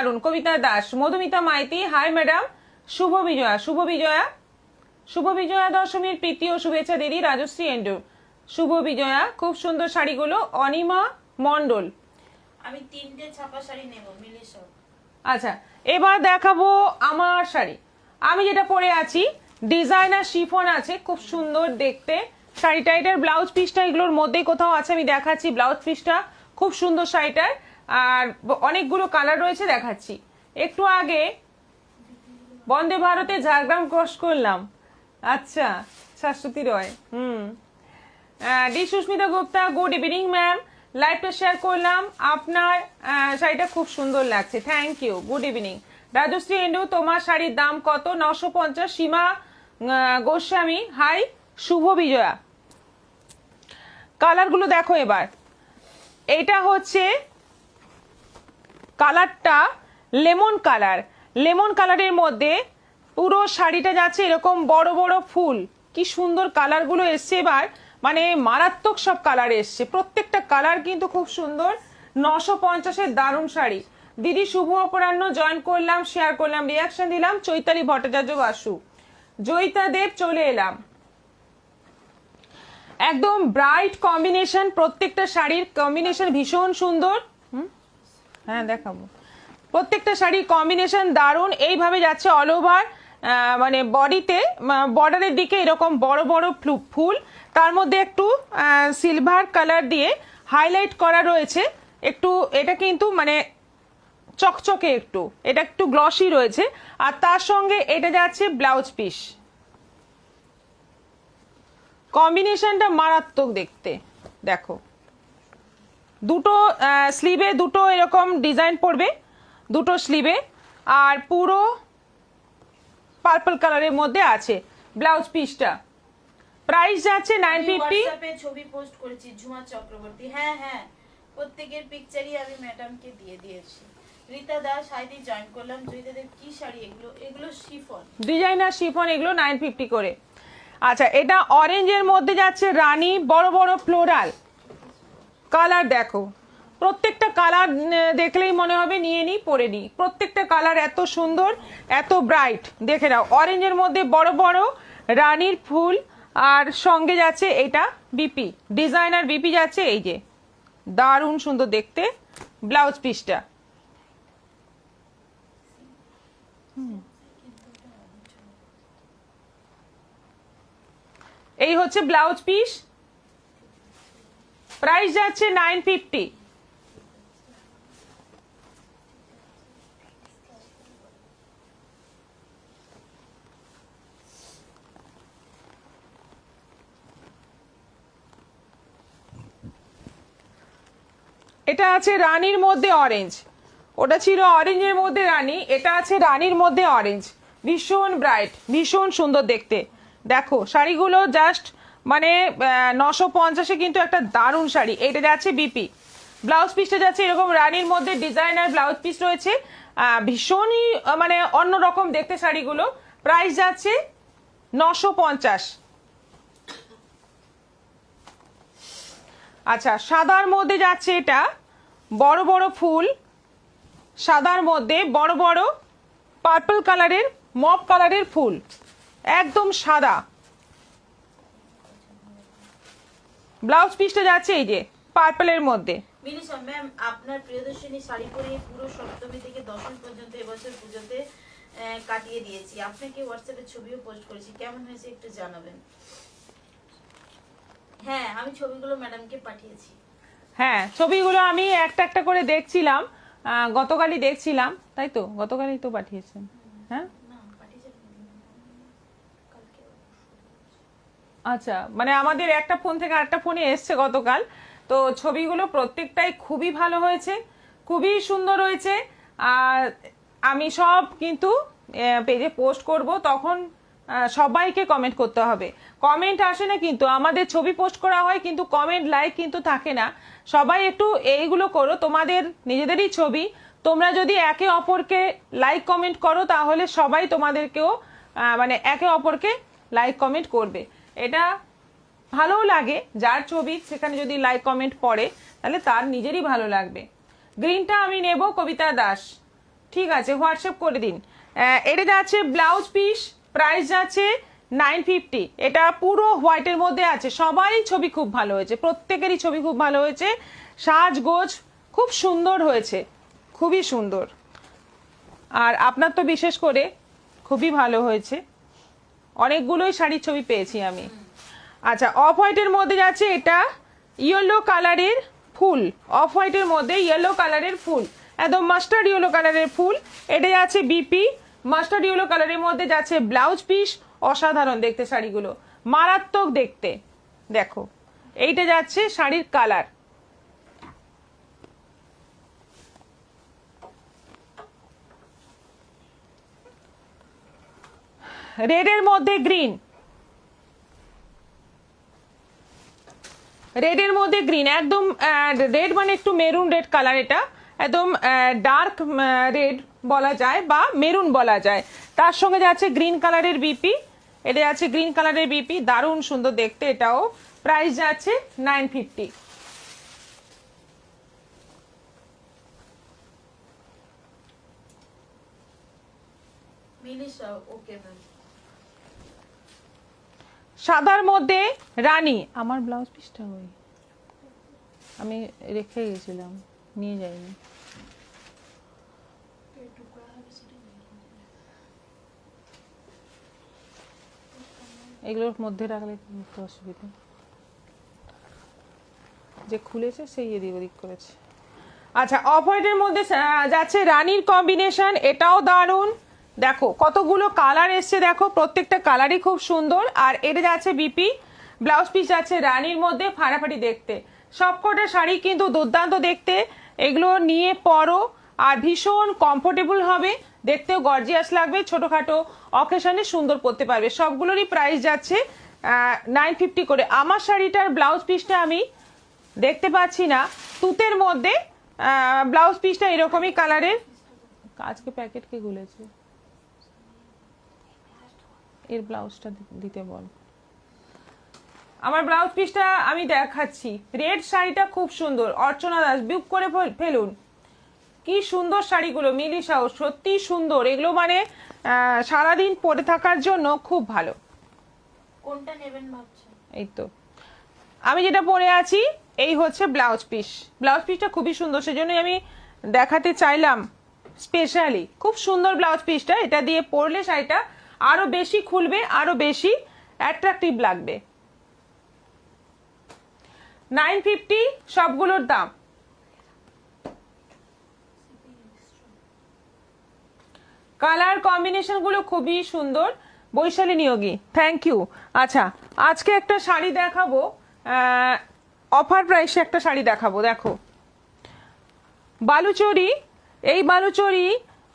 দারুণ। কবিতা Das, Madhumita Maiti, high madam, শুভ বিজয়া, শুভ বিজয়া দশমীর প্রীতি ও শুভেচ্ছা দিদি। রাজশ্রী এন্ডু, শুভ বিজয়া, খুব সুন্দর শাড়িগুলো। অনিমা মন্ডল, আমি 3টে ছাপা শাড়ি নেব মিলি সব। আচ্ছা, এবার দেখাবো আমার শাড়ি। আমি যেটা পরে আছি ডিজাইনার শিফন আছে, খুব সুন্দর দেখতে শাড়িটা। এটার ব্লাউজ পিসটা এগুলোর মধ্যেই কোথাও আছে, আমি দেখাচ্ছি। ব্লাউজ পিসটা খুব সুন্দর শাড়িটার, আর অনেকগুলো কালার রয়েছে, দেখাচ্ছি। একটু আগে বন্দে ভারতে ঝাড়গ্রাম ক্রস করলাম। আচ্ছা, Shashwati Roy. D Susmita Gupta, good evening ma'am, লাইভটা শেয়ার করলাম। আপনার শাড়িটা খুব সুন্দর লাগছে, thank you, good evening. Rajshree এন্ডু, তোমার শাড়ির দাম কত? 950। সীমা গোস্বামী, হাই, শুভ বিজয়া। কালারগুলো দেখো এবার। এটা হচ্ছে কালারটা লেমন কালার। লেমন কালারের মধ্যে পুরো শাড়িটা যাচ্ছে এরকম বড় বড় ফুল। কি সুন্দর কালারগুলো এসছে এবার, মানে মারাত্মক সব কালার এসছে, প্রত্যেকটা কালার কিন্তু খুব সুন্দর। 950-এর দারুণ শাড়ি। দিদি শুভ অপরাহ্ন, জয়েন করলাম, শেয়ার করলাম, রিয়াকশন দিলাম। চৈতালি ভট্টাচার্য বাসু, জয়িতা দেব, চলে এলাম। একদম ব্রাইট কম্বিনেশন, প্রত্যেকটা শাড়ির কম্বিনেশন ভীষণ সুন্দর। হ্যাঁ দেখাবো, প্রত্যেকটা শাড়ির কম্বিনেশন দারুণ। এইভাবে যাচ্ছে অল ওভার, মানে বডিতে বর্ডারের দিকে এরকম বড় বড় ফুল, তার মধ্যে একটু সিলভার কালার দিয়ে হাইলাইট করা রয়েছে একটু। এটা কিন্তু মানে চকচকে একটু, এটা একটু গ্লসি রয়েছে। আর তার সঙ্গে এটা যাচ্ছে ব্লাউজ পিস। কম্বিনেশনটা মারাত্মক দেখতে, দেখো। দুটো স্লিভে দুটো এরকম ডিজাইন পড়বে, দুটো স্লিভে। আর পুরো পার্পল কালারের মধ্যে আছে ব্লাউজ পিসটা। প্রাইস যাচ্ছে 950। হোয়াটসঅ্যাপে ছবি পোস্ট করেছি, ঝুমা চক্রবর্তী। হ্যাঁ হ্যাঁ, প্রত্যেকের পিকচারই আমি ম্যাডামকে দিয়ে দিয়েছি। রীতা দাস, হাইদি, জয়েন করলাম। জয়িতাদের কি শাড়ি এগুলো? এগুলো শিফন, ডিজাইনার শিফন, এগুলো 950 করে। আচ্ছা, এটা অরেঞ্জের মধ্যে যাচ্ছে রানী, বড় বড় ফ্লোরাল কালার। দেখো প্রত্যেকটা কালার দেখলেই মনে হবে নিয়ে নিই, পরে নিই। প্রত্যেকটা কালার এত সুন্দর, এত ব্রাইট, দেখে নাও। অরেঞ্জের মধ্যে বড় বড় রানীর ফুল, আর সঙ্গে যাচ্ছে এটা বিপি, ডিজাইনার বিপি যাচ্ছে। এই যে দারুণ সুন্দর দেখতে ব্লাউজ পিসটা। এই হচ্ছে ব্লাউজ পিস, প্রাইস যাচ্ছে 950। এটা আছে রানীর মধ্যে অরেঞ্জ, ওটা ছিল অরেঞ্জের মধ্যে রানী, এটা আছে রানীর মধ্যে অরেঞ্জ। ভীষণ ব্রাইট, ভীষণ সুন্দর দেখতে। দেখো শাড়িগুলো জাস্ট মানে 950-এ কিন্তু একটা দারুণ শাড়ি। এটা যাচ্ছে বিপি, ব্লাউজ পিসটা যাচ্ছে এরকম রানীর মধ্যে ডিজাইনার ব্লাউজ পিস রয়েছে। ভীষণই মানে অন্যরকম দেখতে শাড়িগুলো। প্রাইস যাচ্ছে 950। আচ্ছা, সাদার মধ্যে যাচ্ছে এটা বড় বড় ফুল, সাদার মধ্যে বড় বড় পার্পল কালারের, মপ কালারের ফুল, একদম সাদা। ব্লাউজ পিসটা যাচ্ছে এই যে পার্পলের মধ্যে। মিলিশা ম্যাম, আপনার প্রিয়দর্শিনী শাড়ি পরে পুরো সপ্তমী থেকে দশমী পর্যন্ত এবছর পুজোতে কাটিয়ে দিয়েছি। আপনাকে হোয়াটসঅ্যাপে ছবিও পোস্ট করেছি, কেমন হয়েছে একটু জানাবেন। হ্যাঁ, আমি ছবিগুলো ম্যাডামকে পাঠিয়েছি। হ্যাঁ, ছবিগুলো আমি একটা একটা করে দেখছিলাম, গতকালই দেখছিলাম, তাই তো গতকালই তো পাঠিয়েছেন। হ্যাঁ আচ্ছা, মানে আমাদের একটা ফোন থেকে আরেকটা ফোনে এসছে গতকাল। তো ছবিগুলো প্রত্যেকটাই খুবই ভালো হয়েছে, খুবই সুন্দর হয়েছে। আর আমি সব কিন্তু পেজে পোস্ট করব, তখন সবাইকে কমেন্ট করতে হবে। কমেন্ট আসে না কিন্তু, আমাদের ছবি পোস্ট করা হয় কিন্তু কমেন্ট লাইক কিন্তু থাকে না। সবাই একটু এইগুলো করো, তোমাদের নিজেদেরই ছবি, তোমরা যদি একে অপরকে লাইক কমেন্ট করো তাহলে সবাই তোমাদেরকেও মানে একে অপরকে লাইক কমেন্ট করবে। এটা ভালোও লাগে, যার ছবি সেখানে যদি লাইক কমেন্ট পড়ে তাহলে তার নিজেরই ভালো লাগবে। গ্রিনটা আমি নেব, কবিতা দাস। ঠিক আছে, হোয়াটসঅ্যাপ করে দিন। এটা যাচ্ছে ব্লাউজ পিস, প্রাইস যাচ্ছে 950। এটা পুরো হোয়াইটের মধ্যে আছে, সবারই ছবি খুব ভালো হয়েছে, প্রত্যেকেরই ছবি খুব ভালো হয়েছে, সাজগোজ খুব সুন্দর হয়েছে, খুবই সুন্দর। আর আপনার তো বিশেষ করে খুবই ভালো হয়েছে, অনেকগুলোই শাড়ির ছবি পেয়েছি আমি। আচ্ছা, অফ হোয়াইটের মধ্যে যাচ্ছে এটা ইয়েলো কালারের ফুল, অফ হোয়াইটের মধ্যে ইয়েলো কালারের ফুল, একদম মাস্টার্ড ইয়েলো কালারের ফুল। এটা যাচ্ছে বিপি, মাস্টার্ড ইয়েলো কালারের মধ্যে যাচ্ছে ব্লাউজ পিস। অসাধারণ দেখতে শাড়িগুলো, মারাত্মক দেখতে। দেখো এইটা যাচ্ছে শাড়ির কালার, রেডের মধ্যে গ্রিন, রেডের মধ্যে গ্রিন, একদম রেড মানে একটু মেরুন রেড কালার, এটা একদম ডার্ক রেড বলা যায় বা মেরুন বলা যায়। তার সঙ্গে যাচ্ছে গ্রিন কালারের বিপি, এটা যাচ্ছে গ্রিন কালারের বিপি, দারুণ সুন্দর দেখতে। এটাও প্রাইস যাচ্ছে 950। মিলিশা, ওকে ম্যাম। সাদার মধ্যে রানী, আমার ব্লাউজ পিসটা ওই আমি রেখে গেছিলাম, নিয়ে যাইনি। এগুলোর মধ্যে রাখলে একটু অসুবিধা, যে খুলেছে সেই এদিক ওদিক করেছে। আচ্ছা, অফ হোয়াইটের মধ্যে যাচ্ছে রানীর কম্বিনেশন, এটাও দারুণ। দেখো কতগুলো কালার এসছে, দেখো প্রত্যেকটা কালারই খুব সুন্দর। আর এটা যাচ্ছে বিপি, ব্লাউজ পিস যাচ্ছে রানীর মধ্যে, ফাটাফাটি দেখতে। সবকটা শাড়ি কিন্তু দুর্দান্ত দেখতে, এগুলো নিয়ে পরো আর ভীষণ কমফোর্টেবল হবে, দেখতেও গর্জিয়াস লাগবে, ছোটখাটো অকেশনে সুন্দর পরতে পারবে। সবগুলোরই প্রাইস যাচ্ছে 950 করে। আমার শাড়িটার ব্লাউজ পিসটা আমি দেখতে পাচ্ছি না, তুতের মধ্যে ব্লাউজ পিসটা এরকমই কালারের। আজকে প্যাকেট কে গুলেছে, এর ব্লাউজটা দিতে বল। আমার ব্লাউজ পিসটা আমি দেখাচ্ছি, রেড শাড়িটা খুব সুন্দর, অর্চনা দাস বুক করে ফেলুন। কি সুন্দর শাড়িগুলো, মিলিশাও সত্যি সুন্দর, এগুলো মানে সারাদিন পরে থাকার জন্য খুব ভালো। কোনটা নেবেন ভাবছেন? এই তো আমি যেটা পরে আছি, এই হচ্ছে ব্লাউজ পিস। ব্লাউজ পিসটা খুবই সুন্দর, সেজন্যই আমি দেখাতে চাইলাম স্পেশালি। খুব সুন্দর ব্লাউজ পিসটা, এটা দিয়ে পরলে শাড়িটা আরো বেশি খুলবে, আরো বেশি অ্যাট্রাকটিভ লাগবে। 950 সবগুলোর দাম। কালার কম্বিনেশন গুলো খুবই সুন্দর। Baishali Neogi, thank you. আচ্ছা, আজকে একটা শাড়ি দেখাবো, অফার প্রাইসে একটা শাড়ি দেখাবো। দেখো বালুচরি, এই বালুচরি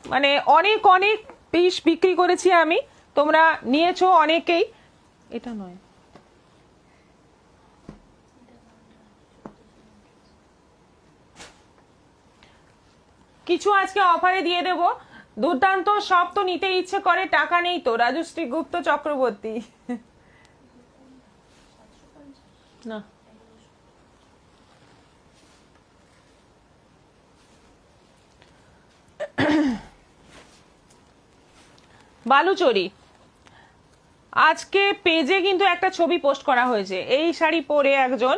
মানে অনেক অনেক পিস বিক্রি করেছি আমি, তোমরা নিয়েছো অনেকেই। এটা নয়, কিছু আজকে অফারে দিয়ে দেব, দুর্দান্ত। সব তো নিতে ইচ্ছে করে, টাকা নেই তো। রাজশ্রী গুপ্ত চক্রবর্তী, না বালুচরি, আজকে পেজে কিন্তু একটা ছবি পোস্ট করা হয়েছে, এই শাড়ি পরে একজন,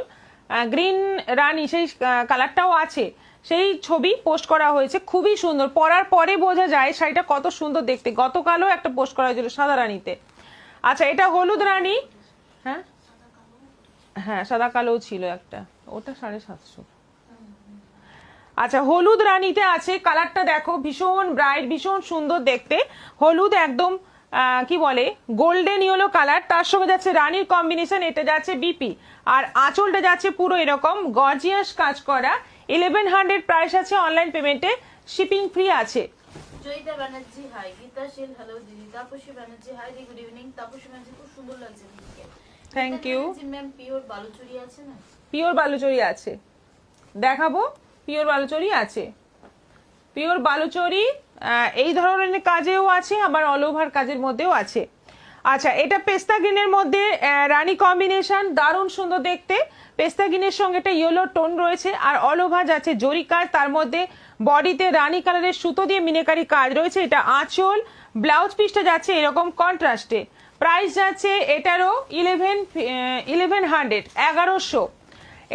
গ্রিন রানী সেই কালারটাও আছে, সেই ছবি পোস্ট করা হয়েছে, খুবই সুন্দর। পরার পরে বোঝা যায় শাড়িটা কত সুন্দর দেখতে। গতকালও একটা পোস্ট করা হয়েছিল সাদা রানীতে। আচ্ছা, এটা হলুদ রানী, হ্যাঁ হ্যাঁ সাদা কালোও ছিল একটা, ওটা 750। আচ্ছা, হলুদ রানীতে আছে, কালারটা দেখো ভীষণ ব্রাইট, ভীষণ সুন্দর দেখতে। হলুদ একদম কি বলে গোল্ডেন ইয়েলো কালার, তার সঙ্গে যাচ্ছে রানীর কম্বিনেশন, এটা যাচ্ছে বিপি। আর আঁচলটা যাচ্ছে পুরো এরকম গর্জিয়াস কাজ করা। 1100 প্রাইস আছে, অনলাইন পেমেন্টে শিপিং ফ্রি আছে। জয়িতা ব্যানার্জি হাই, গীতা শীল হ্যালো দিদি, তাপসী ব্যানার্জি হাই দি, গুড ইভিনিং। তাপসী ব্যানার্জি খুব সুন্দর লাগছে দিদিকে, thank you. Ma'am pure Baluchari আছে না? পিওর বালুচরি আছে, দেখাবো। পিওর বালুচরি আছে, পিওর বালুচরি এই ধরনের কাজেও আছে, আবার অল ওভার কাজের মধ্যেও আছে। আচ্ছা, এটা পেস্তা গ্রিনের মধ্যে রানী কম্বিনেশন, দারুণ সুন্দর দেখতে। পেস্তা গ্রিনের সঙ্গে একটা ইয়েলো টোন রয়েছে আর অল ওভার যাচ্ছে জরি কাজ, তার মধ্যে বডিতে রানী কালারের সুতো দিয়ে মিনেকারি কাজ রয়েছে। এটা আঁচল, ব্লাউজ পিসটা যাচ্ছে এরকম কন্ট্রাস্টে। প্রাইস যাচ্ছে এটারও 1100, 1100।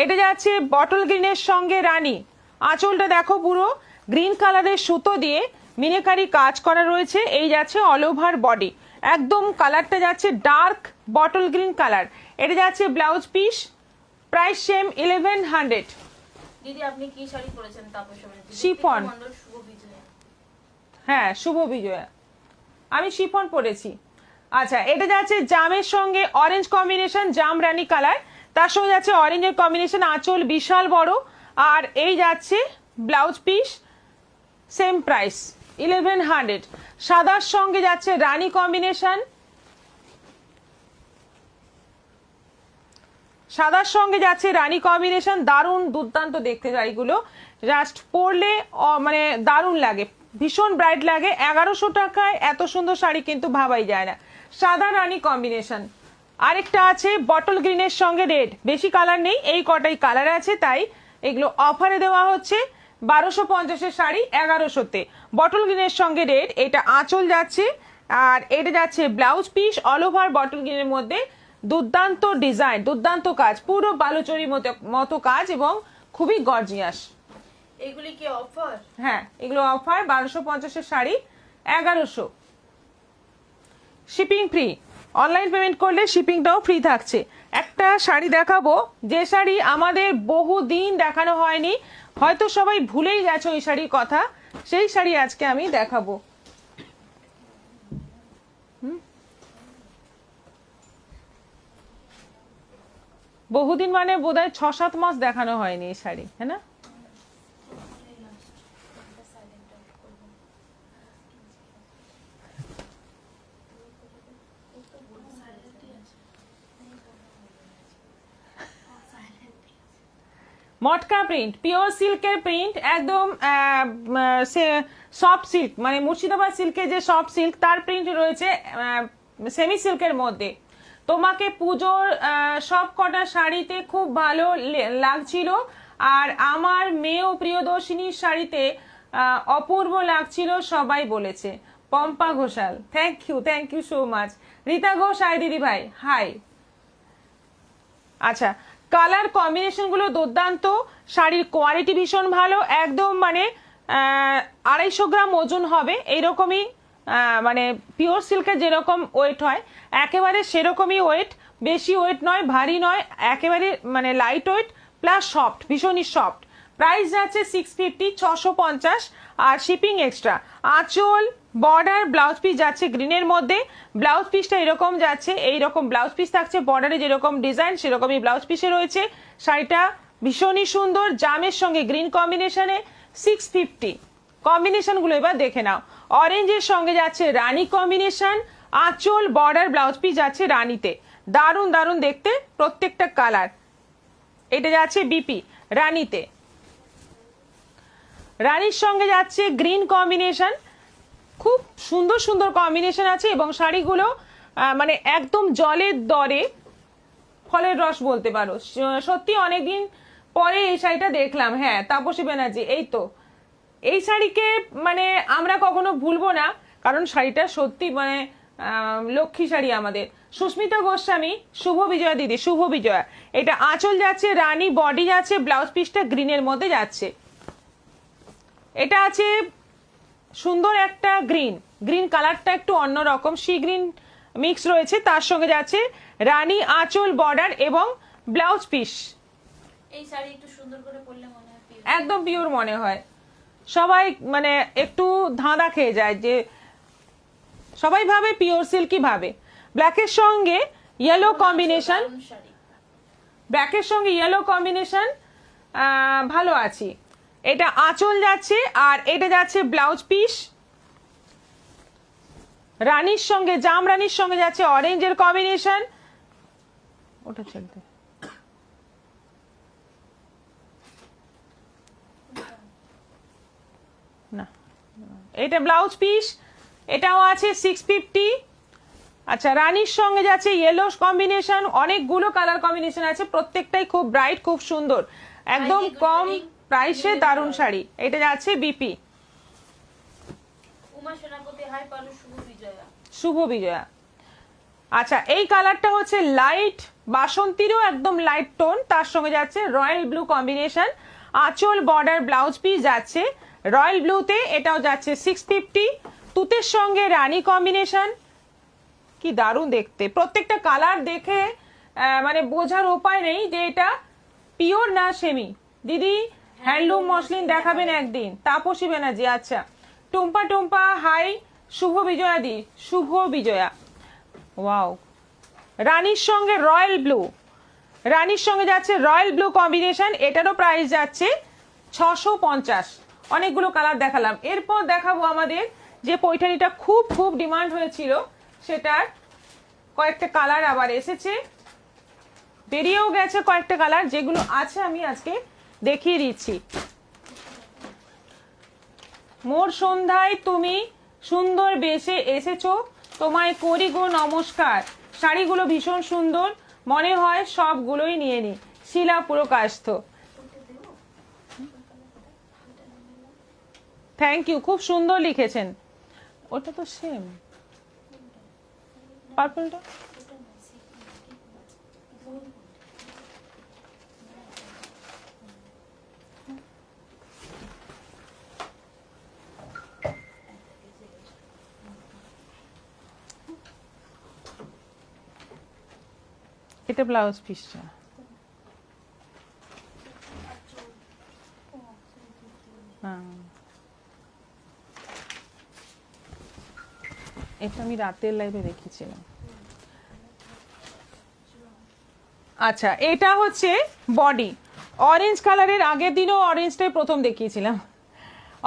এটা যাচ্ছে বটল গ্রিনের সঙ্গে রানী। আঁচলটা দেখো পুরো গ্রিন কালারের সুতো দিয়ে মিনেকারি কাজ করা রয়েছে। এই যাচ্ছে অল ওভার বডি, একদম কালারটা যাচ্ছে ডার্ক বটল গ্রিন কালার। এটা যাচ্ছে ব্লাউজ পিস, প্রাইস সেম 1100। দিদি আপনি কি শাড়ি পরেছেন তাপসী ব্যানার্জি? শিফন। মণ্ডল শুভ বিজয়া। হ্যাঁ, শুভ বিজয়া, আমি শিফন পরেছি। আচ্ছা, এটা যাচ্ছে জামের সঙ্গে অরেঞ্জ কম্বিনেশন, জাম রানী কালার, তার সঙ্গে যাচ্ছে অরেঞ্জের কম্বিনেশন, আঁচল বিশাল বড়। আর এই যাচ্ছে ব্লাউজ পিস, সেম প্রাইস 1100। সাদার সঙ্গে যাচ্ছে রানী কম্বিনেশন, সাদার সঙ্গে যাচ্ছে রানী কম্বিনেশন, দারুণ দুর্দান্ত দেখতে শাড়িগুলো। জাস্ট পরলে মানে দারুণ লাগে, ভীষণ ব্রাইট লাগে। 1100 টাকায় এত সুন্দর শাড়ি কিন্তু ভাবাই যায় না। সাদা রানী কম্বিনেশন। আরেকটা আছে বটল গ্রিনের সঙ্গে রেড, বেশি কালার নেই, এই কটাই কালার আছে, তাই এগুলো অফারে দেওয়া হচ্ছে। 1250-এর শাড়ি 1100-তে। বটল গ্রিনের সঙ্গে রেড, এটা আঁচল যাচ্ছে আর এটা যাচ্ছে blouse piece, all over bottle গ্রিনের মধ্যে দুর্দান্ত ডিজাইন, দুর্দান্ত কাজ, পুরো বালুচরির মতো কাজ এবং খুবই গর্জিয়াস। এগুলি কি অফার? হ্যাঁ, এগুলো অফার। 1250-এর sari 1100। Shipping free, online payment করলে শিপিংটাও ফ্রি থাকছে। একটা শাড়ি দেখাবো, যে শাড়ি আমাদের বহুদিন দেখানো হয়নি, হয়তো সবাই ভুলেই গেছো এই শাড়ির কথা, সেই শাড়ি আজকে আমি দেখাবো। বহুদিন মানে বোধহয় 6-7 মাস দেখানো হয়নি এই শাড়ি, হ্যাঁ না? মটকা প্রিন্ট, পিওর সিল্কের প্রিন্ট, একদম সফট সিল্ক, মানে মুর্শিদাবাদ সিল্কের যে সফট সিল্ক তার প্রিন্ট রয়েছে সেমি সিল্কের মধ্যে। তোমাকে পুজোর সব কটা শাড়িতে খুব ভালো লাগছিল, আর আমার মেয়েও প্রিয়দর্শিনীর শাড়িতে অপূর্ব লাগছিল সবাই বলেছে। Pampa Ghoshal, thank you so much. Rita Ghosh, hi দিদি ভাই, হাই। আচ্ছা, কালার কম্বিনেশন গুলো দুর্দান্ত, শাড়ির কোয়ালিটি ভীষণ ভালো, একদম মানে 250 গ্রাম ওজন হবে, এইরকমই মানে পিওর সিল্কের যেরকম ওয়েট হয় একেবারে সেরকমই ওয়েট, বেশি ওয়েট নয়, ভারী নয়, একেবারে মানে লাইট ওয়েট প্লাস সফট, ভীষণই সফট। প্রাইস যাচ্ছে 650, 650, আর শিপিং এক্সট্রা। আঁচল, বর্ডার, ব্লাউজ পিস যাচ্ছে গ্রিনের মধ্যে, ব্লাউজ পিসটা এরকম যাচ্ছে, এইরকম ব্লাউজ পিস থাকছে, বর্ডারে যেরকম ডিজাইন সেরকমই ব্লাউজ পিসে রয়েছে। শাড়িটা ভীষণই সুন্দর, জামের সঙ্গে গ্রিন কম্বিনেশনে 650। কম্বিনেশনগুলো এবার দেখে নাও। অরেঞ্জের সঙ্গে যাচ্ছে রানী কম্বিনেশন, আঁচল, বর্ডার, ব্লাউজ পিস যাচ্ছে রানীতে, দারুণ দারুণ দেখতে প্রত্যেকটা কালার। এটা যাচ্ছে বিপি রানীতে, রানীর সঙ্গে যাচ্ছে গ্রিন কম্বিনেশন, খুব সুন্দর সুন্দর কম্বিনেশন আছে এবং শাড়িগুলো মানে একদম জলের দরে ফলের রস বলতে পারো। সত্যি অনেকদিন পরে এই শাড়িটা দেখলাম। হ্যাঁ, তাপসী ব্যানার্জি, এই তো এই শাড়িকে মানে আমরা কখনো ভুলবো না, কারণ শাড়িটা সত্যি মানে লক্ষ্মী শাড়ি আমাদের। সুস্মিতা গোস্বামী, শুভ বিজয়া দিদি, শুভ বিজয়া। এটা আঁচল যাচ্ছে রানী, বডি যাচ্ছে, ব্লাউজ পিসটা গ্রিনের মধ্যে যাচ্ছে। এটা আছে সুন্দর একটা গ্রিন, গ্রিন কালারটা একটু অন্যরকম, সি গ্রিন মিক্স রয়েছে, তার সঙ্গে যাচ্ছে রানী, আঁচল, বর্ডার এবং ব্লাউজ পিস। এই শাড়ি একটু সুন্দর করে পরলে মনে হয় একদম পিওর মনে হয়। সবাই মানে একটু ধাঁধা খেয়ে যায়, যে সবাই ভাবে পিওর সিল্কই ভাবে। ব্ল্যাকের সঙ্গে ইয়েলো কম্বিনেশন, ব্ল্যাকের সঙ্গে ইয়েলো কম্বিনেশন ভালো আছি। এটা আঁচল যাচ্ছে আর এটা যাচ্ছে ব্লাউজ পিস, রানীর সঙ্গে জাম রানীর সঙ্গে যাচ্ছে অরেঞ্জের কম্বিনেশন। ওটা চলতে না, এটা ব্লাউজ পিস, এটাও আছে 650। আচ্ছা, রানীর সঙ্গে যাচ্ছে ইয়েলো কম্বিনেশন, অনেকগুলো কালার কম্বিনেশন আছে, প্রত্যেকটাই খুব ব্রাইট, খুব সুন্দর, একদম কম প্রাইসে দারুণ শাড়ি। এটা যাচ্ছে বিপি। উমা সেনাপতি, হাই পালু, শুভ বিজয়া। শুভ বিজয়া। আচ্ছা, এই কালারটা হচ্ছে লাইট বাসন্তীরও একদম লাইট টোন, তার সঙ্গে যাচ্ছে রয়্যাল ব্লু কম্বিনেশন, আঁচল বর্ডার ব্লাউজ পিস যাচ্ছে রয়্যাল ব্লুতে, এটাও যাচ্ছে 650। তুতের সঙ্গে রানী কম্বিনেশন, কি দারুণ দেখতে, প্রত্যেকটা কালার দেখে মানে বোঝার উপায় নেই যে এটা পিওর না সেমি। দিদি হ্যান্ডলুম মসলিন দেখাবেন একদিন। তাপসী ব্যানার্জি, আচ্ছা। টুম্পা টুম্পা, হাই শুভ বিজয়া দি, শুভ বিজয়া। ওয়াও, রানীর সঙ্গে রয়্যাল ব্লু, রানীর সঙ্গে যাচ্ছে রয়্যাল ব্লু কম্বিনেশন, এটারও প্রাইস যাচ্ছে 650। অনেকগুলো কালার দেখালাম, এরপর দেখাবো আমাদের যে পৈঠানিটা খুব খুব ডিমান্ড হয়েছিল, সেটার কয়েকটা কালার আবার এসেছে, বেরিয়েও গেছে কয়েকটা কালার, যেগুলো আছে আমি আজকে দেখিয়ে দিচ্ছি। মোর সন্ধ্যায় তুমি সুন্দর বেশে এসেছো, তোমায় করি গো নমস্কার। শাড়িগুলো ভীষণ সুন্দর, মনে হয় সবগুলোই নিয়ে নি। শিলা পুরকাস্ত, থ্যাংক ইউ, খুব সুন্দর লিখেছেন। ওটা তো সেম পার্পলটা। এটা ব্লাউজ পিসটা। এটা আমি রাতের লাইভে দেখেছিলাম। আচ্ছা, এটা হচ্ছে বডি অরেঞ্জ কালারের, আগের দিনও অরেঞ্জটাই প্রথম দেখিয়েছিলাম।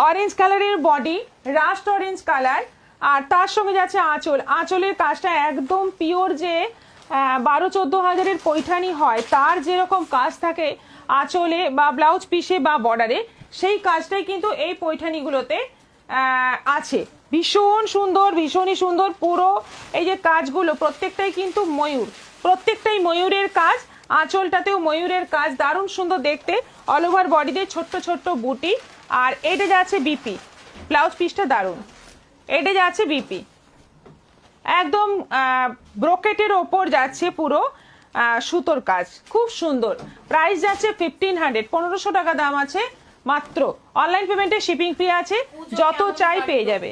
অরেঞ্জ কালারের বডি, রাস্ট অরেঞ্জ কালার, আর তার সঙ্গে যাচ্ছে আঁচল। আঁচলের কাজটা একদম পিওর, যে 12-14 হাজারের পৈঠানি হয় তার যেরকম কাজ থাকে আঁচলে বা ব্লাউজ পিসে বা বর্ডারে, সেই কাজটাই কিন্তু এই পৈঠানিগুলোতে আছে। ভীষণ সুন্দর, ভীষণই সুন্দর। পুরো এই যে কাজগুলো প্রত্যেকটাই কিন্তু ময়ূর, প্রত্যেকটাই ময়ূরের কাজ, আঁচলটাতেও ময়ূরের কাজ, দারুণ সুন্দর দেখতে। অল ওভার বডিতে ছোট্ট ছোট্ট বুটি, আর এটা যাচ্ছে বিপি। ব্লাউজ পিসটা দারুণ, এটা যাচ্ছে বিপি, একদম ব্রোকেটের ওপর যাচ্ছে পুরো সুতোর কাজ, খুব সুন্দর। প্রাইস যাচ্ছে 1500, 1500 টাকা দাম আছে মাত্র। অনলাইন পেমেন্টে শিপিং ফ্রি আছে, যত চাই পেয়ে যাবে।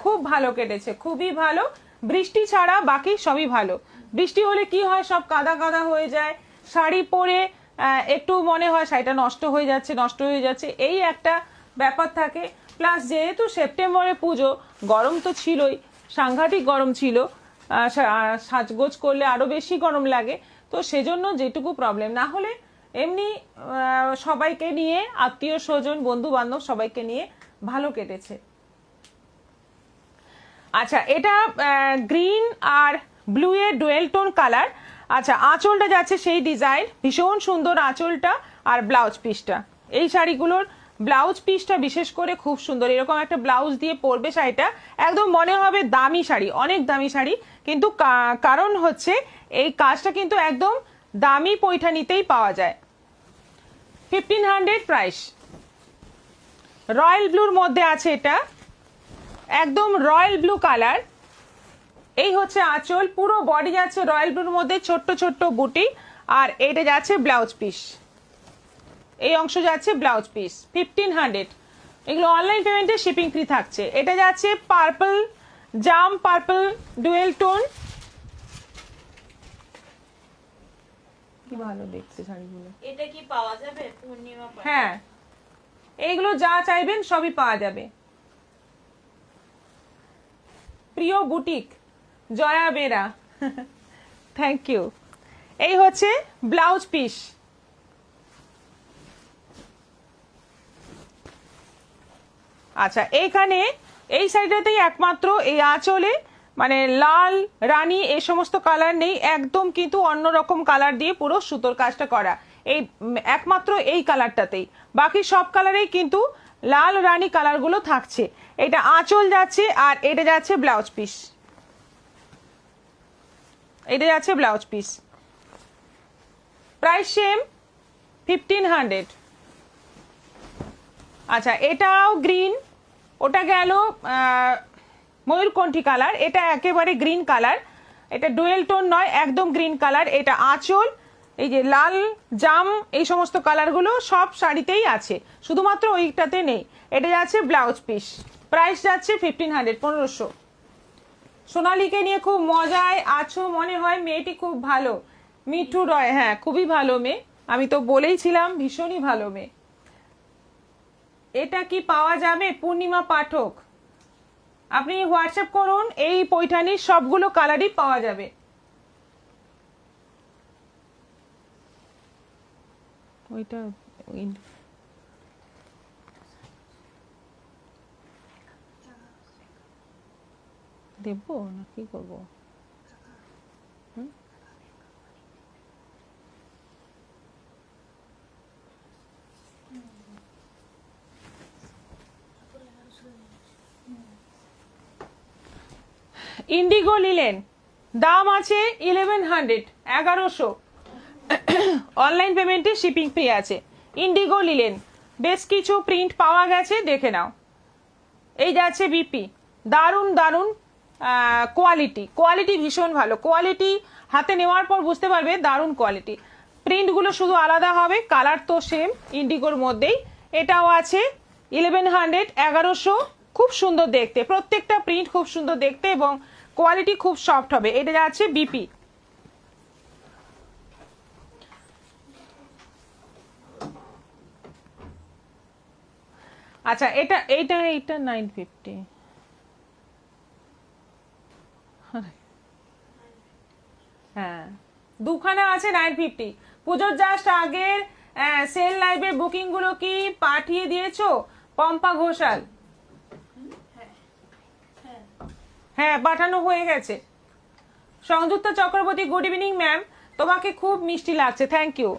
খুব ভালো কেটেছে, খুবই ভালো। বৃষ্টি ছাড়া বাকি সবই ভালো। বৃষ্টি হলে কি হয়, সব কাদা কাদা হয়ে যায়, শাড়ি পরে একটু মনে হয় শাড়িটা নষ্ট হয়ে যাচ্ছে, নষ্ট হয়ে যাচ্ছে, এই একটা ব্যাপার থাকে। প্লাস যেহেতু সেপ্টেম্বরে পুজো, গরম তো ছিলই, সাংঘাতিক গরম ছিল, সাজগোজ করলে আরো বেশি গরম লাগে, তো সেজন্য যেটুকু প্রবলেম, না হলে এমনি সবাইকে নিয়ে, আত্মীয় স্বজন বন্ধু বান্ধব সবাইকে নিয়ে ভালো কেটেছে। আচ্ছা, এটা গ্রিন আর ব্লু এর ডুয়েল টোন কালার। আচ্ছা, আঁচলটা যাচ্ছে সেই ডিজাইন, ভীষণ সুন্দর আঁচলটা আর ব্লাউজ পিসটা। এই শাড়িগুলোর ব্লাউজ পিসটা বিশেষ করে খুব সুন্দর, এরকম একটা ব্লাউজ দিয়ে পরবে শাড়িটা, একদম মনে হবে দামি শাড়ি, অনেক দামি শাড়ি। কিন্তু কারণ হচ্ছে এই কাজটা কিন্তু একদম দামি পৈঠানিতেই পাওয়া যায়। 1500 প্রাইস। রয়্যাল ব্লুর মধ্যে আছে এটা, একদম রয়্যাল ব্লু কালার। এই হচ্ছে আঁচল, পুরো বডি যাচ্ছে রয়্যাল ব্লুর মধ্যে, ছোট্ট ছোট্ট বুটি, আর এটা যাচ্ছে ব্লাউজ পিস, এই অংশ যাচ্ছে ব্লাউজ পিস। 1500, এগুলো অনলাইন পেমেন্টে শিপিং ফ্রি থাকছে। এটা যাচ্ছে পার্পল, জাম পার্পল ডুয়েল টোন, কি ভালো দেখতে শাড়িগুলো। এটা কি পাওয়া যাবে পূর্ণিমা? হ্যাঁ, এইগুলো যা চাইবেন সবই পাওয়া যাবে। Priyo boutique Joya Bera, thank you. এই হচ্ছে ব্লাউজ পিস। আচ্ছা, এইখানে এই সাইডটাতেই একমাত্র এই আঁচলে মানে লাল, রানী, এই সমস্ত কালার নেই, একদম কিন্তু অন্যরকম কালার দিয়ে পুরো সুতোর কাজটা করা, এই একমাত্র এই কালারটাতেই। বাকি সব কালারেই কিন্তু লাল, রানী কালারগুলো থাকছে। এটা আঁচল যাচ্ছে, আর এটা যাচ্ছে ব্লাউজ পিস। এটা যাচ্ছে ব্লাউজ পিস, প্রাইস সেম 1500। আচ্ছা এটাও গ্রিন, ওটা গেল ময়ূরকণ্ঠী কালার, এটা একেবারে গ্রিন কালার, এটা ডুয়েল টোন নয়, একদম গ্রিন কালার। এটা আঁচল, এই যে লাল জাম, এই সমস্ত কালারগুলো সব শাড়িতেই আছে, শুধুমাত্র ওইটাতে নেই। এটা যাচ্ছে ব্লাউজ পিস, প্রাইস যাচ্ছে 1500, 1500। সোনালীকে নিয়ে খুব মজায় আছো মনে হয়, মেয়েটি খুব ভালো, মিঠু রয়, হ্যাঁ খুবই ভালো মেয়ে, আমি তো বলেইছিলাম ভীষণই ভালো মেয়ে। এটা কি পাওয়া যাবে? পূর্ণিমা পাঠক, আপনি হোয়াটসঅ্যাপ করুন, এই পৈঠানির সবগুলো কালারই পাওয়া যাবে। ওইটা দেবো না কি করবো? ইন্ডিগো লিলেন, দাম আছে 1100, 1100। অনলাইন পেমেন্টে শিপিং ফ্রি আছে। ইন্ডিগো লিলেন, বেশ কিছু প্রিন্ট পাওয়া গেছে, দেখে নাও। এই যাচ্ছে বিপি, দারুণ দারুণ কোয়ালিটি, কোয়ালিটি ভীষণ ভালো, কোয়ালিটি হাতে নেওয়ার পর বুঝতে পারবে দারুণ কোয়ালিটি। প্রিন্টগুলো শুধু আলাদা হবে, কালার তো সেম ইন্ডিগোর মধ্যেই। এটাও আছে 1100, 1100, খুব সুন্দর দেখতে, প্রত্যেকটা প্রিন্ট খুব সুন্দর দেখতে এবং কোয়ালিটি খুব সফট হবে। এটা যাচ্ছে বিপি। আচ্ছা এটা এইটা এইটা 950। হ্যাঁ দুখানা আছে 950। পুজোর জাস্ট আগের সেল লাইভে বুকিং গুলো কি পাঠিয়ে দিয়েছো পম্পা ঘোষাল? হ্যাঁ পাঠানো হয়ে গেছে। Sanjukta Chakraborty, good evening ma'am, তোমাকে খুব মিষ্টি লাগছে, থ্যাংক ইউ।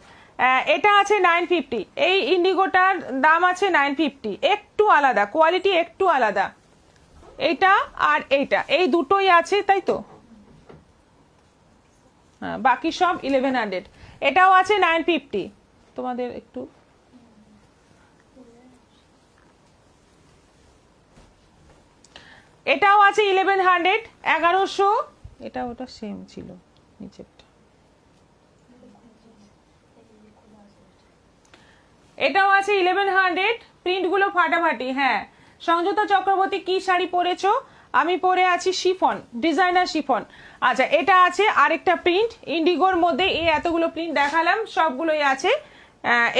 এটা আছে 950, এই ইন্ডিগোটার দাম আছে 950, একটু আলাদা কোয়ালিটি, একটু আলাদা। এইটা আর এইটা, এই দুটোই আছে তাই তো, হ্যাঁ বাকি সব 1100। এটাও আছে 950, তোমাদের একটু এটাও আছে 1100, 1100। এটা ওটা সেম ছিল নিচেরটা। এটাও আছে 1100, প্রিন্টগুলো ফাটাফাটি। হ্যাঁ সংযুক্তা চক্রবর্তী কি শাড়ি পরেছো? আমি পরে আছি শিফন, ডিজাইনার শিফন। আচ্ছা এটা আছে আরেকটা প্রিন্ট ইন্ডিগোর মধ্যে, এই এতগুলো প্রিন্ট দেখালাম সবগুলোই আছে,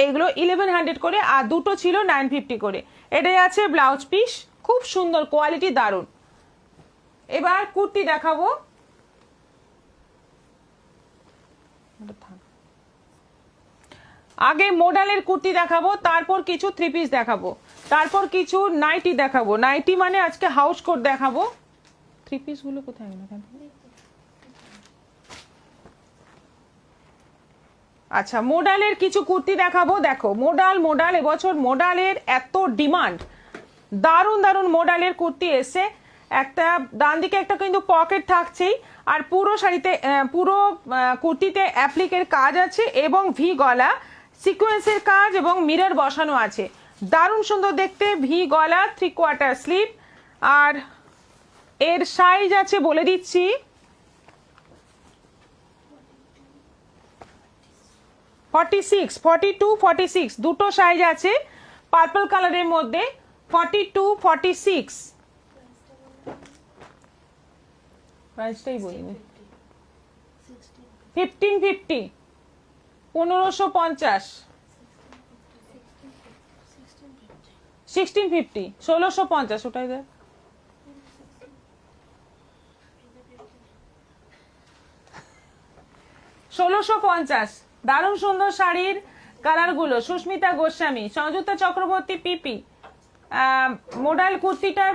এইগুলো 1100 করে, আর দুটো ছিল 950 করে। এটাই আছে ব্লাউজ পিস, খুব সুন্দর কোয়ালিটি, দারুণ। এবার কুর্তি দেখাবো, আগে মডেলের কুর্তি দেখাবো, তারপর কিছু থ্রি পিস দেখাবো, তারপর কিছু নাইটি দেখাবো। নাইটি মানে আজকে হাউস কোট দেখাবো। থ্রি পিস গুলো কোথায় গেল? আচ্ছা মোডালের কিছু কুর্তি দেখাবো। দেখো মোডাল এবছর মোডালের এত ডিমান্ড, দারুণ দারুণ মোডালের কুর্তি এসে। একটা ডান দিকে একটা কিন্তু পকেট থাকছেই, আর পুরো শাড়িতে পুরো কুর্তিতে অ্যাপ্লিকের কাজ আছে এবং ভি গলা, সিকোয়েন্সের কাজ এবং মিরর বসানো আছে, দারুণ সুন্দর দেখতে। ভি গলা, 3/4 স্লিভ, আর এর সাইজ আছে বলে দিচ্ছি, 46, 42, 46 দুটো সাইজ আছে পার্পল কালারের মধ্যে, 42, 46। প্রাইসটাই বলিনি, 1550, 1550, 1650, 1650, ওটাই দেখ। $1650, দারুণ সুন্দর শাড়ির কালারগুলো। সুস্মিতা গোস্বামী, সংযুক্তা চক্রবর্তী, পিপি। মোডাল কুর্তিটার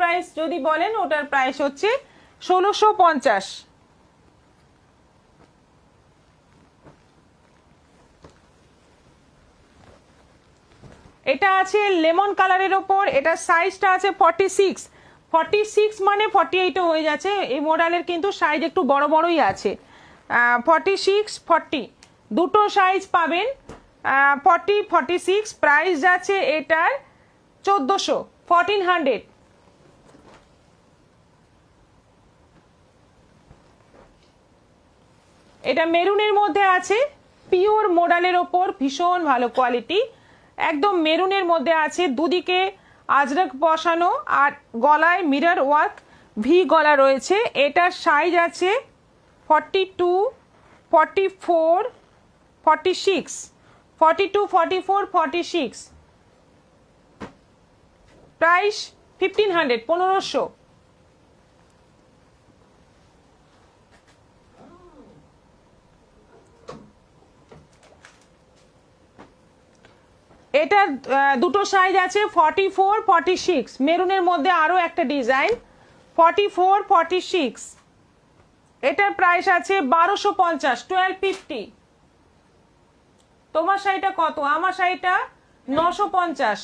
প্রাইস যদি বলেন, ওটার প্রাইস হচ্ছে 1650। এটা আছে লেমন কালারের ওপর, এটা সাইজটা আছে 46, 46 মানে 48ও হয়ে যাচ্ছে, এই মডেলের কিন্তু সাইজ একটু বড় বড়ই আছে। 46 40 দুটো সাইজ পাবেন। 40 46 প্রাইস যাচ্ছে এটার 1400 1400। এটা মেরুনের মধ্যে আছে, পিওর মডেলের ওপর, ভীষণ ভালো কোয়ালিটি, একদম মেরুনের মধ্যে আছে, দুদিকে আজরক বসানো আর গলায় মিরর ওয়ার্ক, ভি গলা রয়েছে। এটার সাইজ আছে 42 44 46 42 44 46। প্রাইস 1500 1500। এটার দুটো সাইজ আছে 44 46, মেরুনের মধ্যে আরো একটা ডিজাইন 44 46। এটার প্রাইস আছে 1250 1250। তোমার শাড়িটা কত? আমার শাড়িটা 950।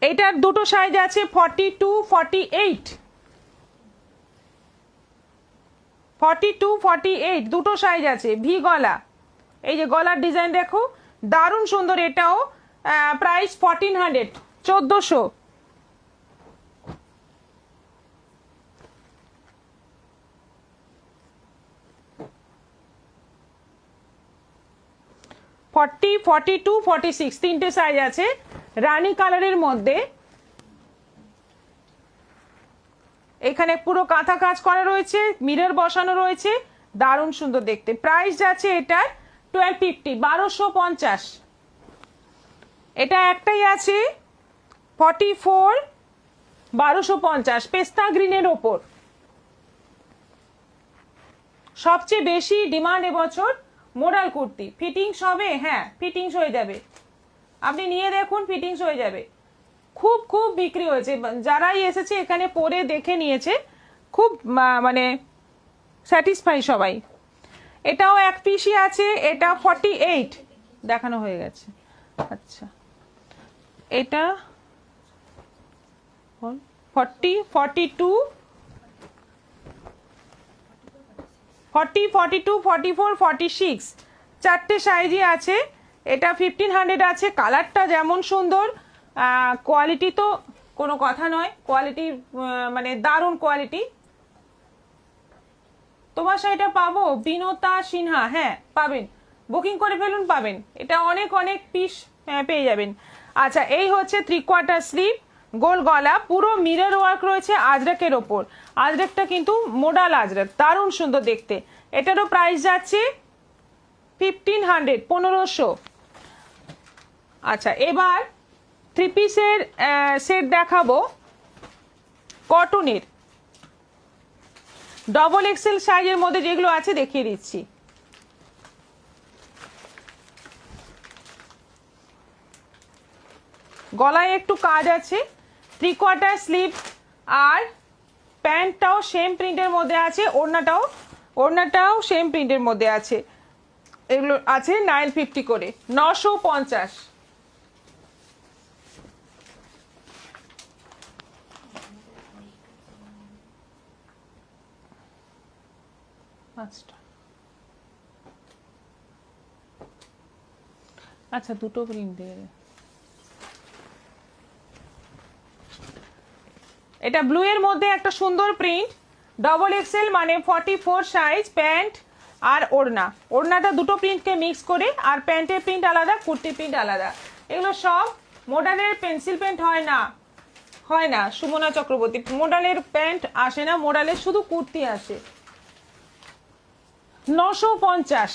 এটার দুটো সাইজ আছে 42 48 42 48 দুটো সাইজ আছে, ভি গলা। এই যে গলার ডিজাইন দেখো, দারুণ সুন্দর। এটাও প্রাইস 1400 1400। ফর্টি 42 46 তিনটে সাইজ আছে, রানী কালারের মধ্যে। এখানে পুরো কাঁথা কাজ করা রয়েছে, মিরর বসানো রয়েছে, দারুণ সুন্দর দেখতে। প্রাইস যাচ্ছে এটার 1250 1250। এটা একটাই আছে 44 1250, পেস্তা গ্রিনের ওপর। সবচেয়ে বেশি ডিমান্ড এবছর মোডাল কুর্তি। ফিটিংস হবে? হ্যাঁ, ফিটিংস হয়ে যাবে, আপনি নিয়ে দেখুন, ফিটিংস হয়ে যাবে। খুব খুব বিক্রি হয়েছে, যারাই এসেছে এখানে পরে দেখে নিয়েছে, খুব মানে স্যাটিসফাই সবাই। এটাও এক পিসই আছে, এটা 48 দেখানো হয়ে গেছে। আচ্ছা, এটা 40 42 40 42 44 46 চারটে সাইজই আছে। এটা 1500 আছে। কালারটা যেমন সুন্দর, কোয়ালিটি তো কোনো কথা নয়, কোয়ালিটি মানে দারুণ কোয়ালিটি। তোমার শাড়িটা পাবো বিনোতা সিনহা? হ্যাঁ পাবেন, বুকিং করে ফেলুন, পাবেন। এটা অনেক অনেক পিস পেয়ে যাবেন। আচ্ছা, এই হচ্ছে 3/4 স্লিভ, গোল গলা, পুরো মিরর ওয়ার্ক রয়েছে আজরাকের ওপর। আজরাকটা কিন্তু মোডাল আজরাক, দারুণ সুন্দর দেখতে। এটারও প্রাইস যাচ্ছে 1500 1500। আচ্ছা, এবার 3 পিসের সেট দেখাবো কটনের, ডবল এক্সেল সাইজের মধ্যে যেগুলো আছে দেখিয়ে দিচ্ছি। গলায় একটু কাজ আছে, 3/4 স্লিভ, আর প্যান্টটাও সেম প্রিন্টের মধ্যে আছে, ওড়নাটাও সেম প্রিন্টের মধ্যে আছে। এগুলো আছে 950 করে, 950। আচ্ছা, দুটো প্রিন্ট দিয়ে। এটা ব্লু এর মধ্যে একটা সুন্দর প্রিন্ট, ডবল এক্সেল মানে 44 সাইজ, প্যান্ট আর ওড়নাটা দুটো প্রিন্টকে মিক্স করে, আর প্যান্টের প্রিন্ট আলাদা, কুর্তি প্রিন্ট আলাদা। এগুলো সব মডার্নের পেন্সিল প্যান্ট হয় না সুমনা চক্রবর্তী, মডার্নের প্যান্ট আসে না, মডার্নের শুধু কুর্তি আসে। 950।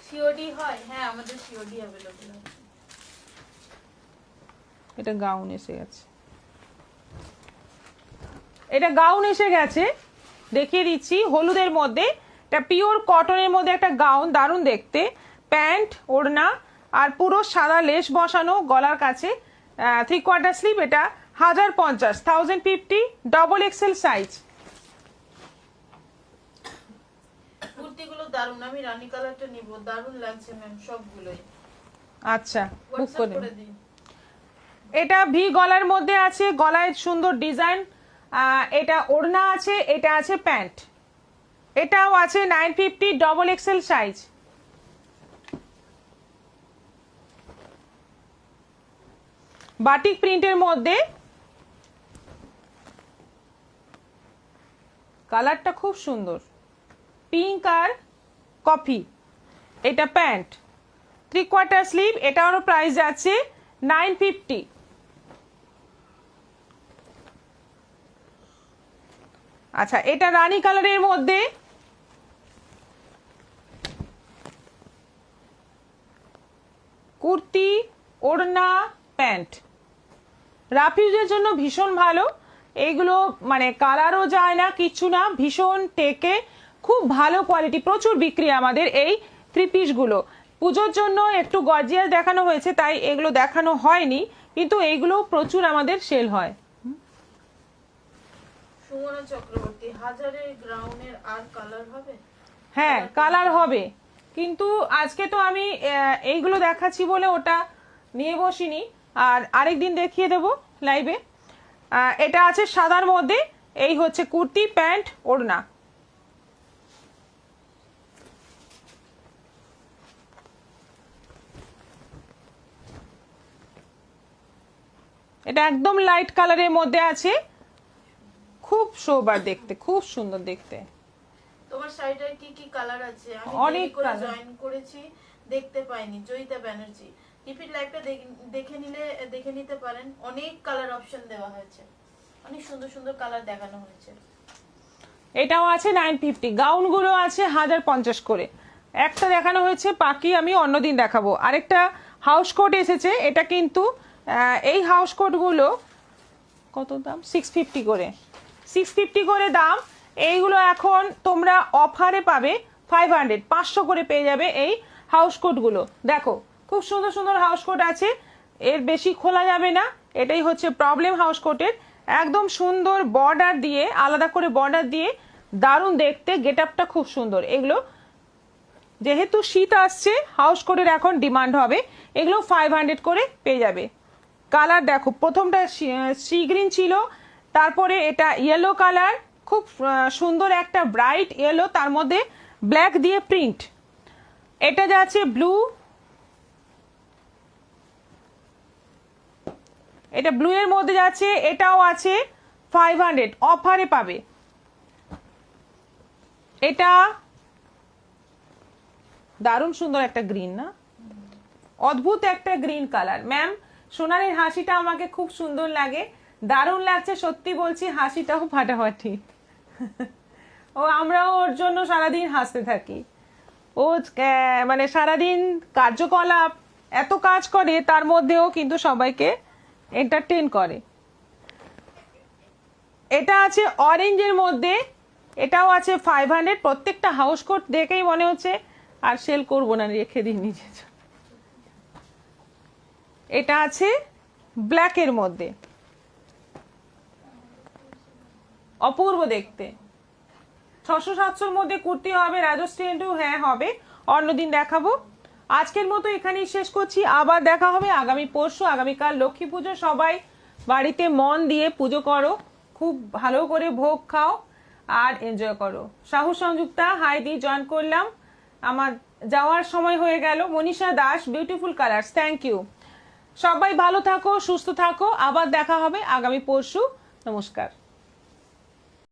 সিওডি হয়? হ্যাঁ, আমাদের সিওডি अवेलेबल আছে। এটা গাউন এসে গেছে, এটা গাউন এসে গেছে, দেখিয়ে দিচ্ছি। হলুদের মধ্যে, এটা পিওর কটনের মধ্যে একটা গাউন, দারুণ দেখতে। প্যান্ট, ওড়না আর পুরো সাদা লেস বসানো গলার কাছে, 3/4 স্লিভ। এটা 1050 1050, ডবল এক্সেল সাইজ। কুর্তিগুলো দারুণ, আমি রানী কালারটা নিব, দারুণ লাগছে ম্যাম সবগুলোই। আচ্ছা বুক হোয়াটসঅ্যাপ করে করে দিন। এটা ভি গলার মধ্যে আছে, গলায় সুন্দর ডিজাইন। এটা ওড়না আছে, এটা আছে প্যান্ট। এটাও আছে 950 ডবল এক্সেল সাইজ। বাটিক প্রিন্টের মধ্যে, কালারটা খুব সুন্দর, পিঙ্ক আর কফি। এটা প্যান্ট, 3/4 স্লিভ। এটারও প্রাইস আছে 950। আচ্ছা, এটা রানী কালারের মধ্যে, কুর্তি, ওড়না, প্যান্ট। রাফ ইউজের জন্য ভীষণ ভালো এইগুলো, মানে কালারও যায় না, কিছু না, ভীষণ টেকে, খুব ভালো কোয়ালিটি, প্রচুর বিক্রি আমাদের এই 3 পিসগুলো। পুজোর জন্য একটু গর্জিয়াস দেখানো হয়েছে, তাই এগুলো দেখানো হয়নি, কিন্তু এইগুলো প্রচুর আমাদের সেল হয়। সুমনা চক্রবর্তী, হাজারের গ্রাউন্ডের আর কালার হবে? হ্যাঁ, কালার হবে, কিন্তু আজকে তো আমি এইগুলো দেখাচ্ছি বলে ওটা নিয়ে বসিনি, আর আরেকদিন দেখিয়ে দেব লাইভে। এটা আছে সাদার মধ্যে, এই হচ্ছে কুর্তি, প্যান্ট, ওড়না। এটা একদম লাইট কালারের মধ্যে আছে, খুব সোবার দেখতে, খুব সুন্দর দেখতে। তোমার শাড়িটার কি কি কালার আছে? আমি অনেক দেরি করে colour। জয়েন করেছি, দেখতে পাইনি। জয়িতা ব্যানার্জি, রিপিট লাইভটা দেখে নিতে পারেন, অনেক কালার অপশন দেওয়া হয়েছে, অনেক সুন্দর সুন্দর কালার দেখানো হয়েছে। এটাও আছে 950, গাউনগুলো আছে 1050 করে। একটা দেখানো হয়েছে, বাকি আমি অন্যদিন দেখাবো। আরেকটা হাউস কোট এসেছে, এটা কিন্তু এই হাউস কোটগুলো কত দাম? 650 করে, 650 করে দাম। এইগুলো এখন তোমরা অফারে পাবে 500, 500 করে পেয়ে যাবে এই হাউস কোটগুলো। দেখো খুব সুন্দর সুন্দর হাউস কোট আছে, এর বেশি খোলা যাবে না, এটাই হচ্ছে প্রবলেম হাউস কোটের। একদম সুন্দর বর্ডার দিয়ে, আলাদা করে বর্ডার দিয়ে, দারুণ দেখতে, গেট আপটা খুব সুন্দর। এগুলো যেহেতু শীত আসছে, হাউস কোটের এখন ডিমান্ড হবে, এগুলো 500 করে পেয়ে যাবে। কালার দেখো, প্রথমটা সি গ্রিন ছিল, তারপরে এটা ইয়েলো কালার, খুব সুন্দর একটা ব্রাইট ইয়েলো, তার মধ্যে ব্ল্যাক দিয়ে প্রিন্ট। এটা যাচ্ছে ব্লু, এটা ব্লু এর মধ্যে যাচ্ছে, এটাও আছে 500, অফারে পাবে। এটা দারুণ সুন্দর একটা গ্রিন, না? অদ্ভুত একটা গ্রিন কালার। ম্যাম, সোনালির হাসিটা আমাকে খুব সুন্দর লাগে, দারুণ লাগছে, সত্যি বলছি, হাসিটাও ফাটাফাটি। ও, আমরাও ওর জন্য সারাদিন হাসতে থাকি। ও মানে সারাদিন কার্যকলাপ, এত কাজ করে, তার মধ্যেও কিন্তু সবাইকে এন্টারটেন করে। এটা আছে অরেঞ্জের মধ্যে, এটাও আছে 500। প্রত্যেকটা হাউস কোট দেখেই মনে হচ্ছে আর সেল করবো না, রেখে দিই নিজের জন্য। এটা আছে ব্ল্যাকের মধ্যে, অপূর্ব দেখতে। 600-700-র মধ্যে কুর্তি হবে, রাজস্থানীও হ্যাঁ হবে, অন্যদিন দেখাবো। আজকের মতো এখানেই শেষ করছি, আবার দেখা হবে আগামী পরশু। আগামীকাল লক্ষ্মী পুজো, সবাই বাড়িতে মন দিয়ে পুজো করো, খুব ভালো করে ভোগ খাও আর এনজয় করো। সাহু সংযুক্তা, হাই দিয়ে জয়েন করলাম, আমার যাওয়ার সময় হয়ে গেল। Manisha Das, beautiful colours, thank you. সবাই ভালো থাকো, সুস্থ থাকো, আবার দেখা হবে আগামী পরশু। নমস্কার।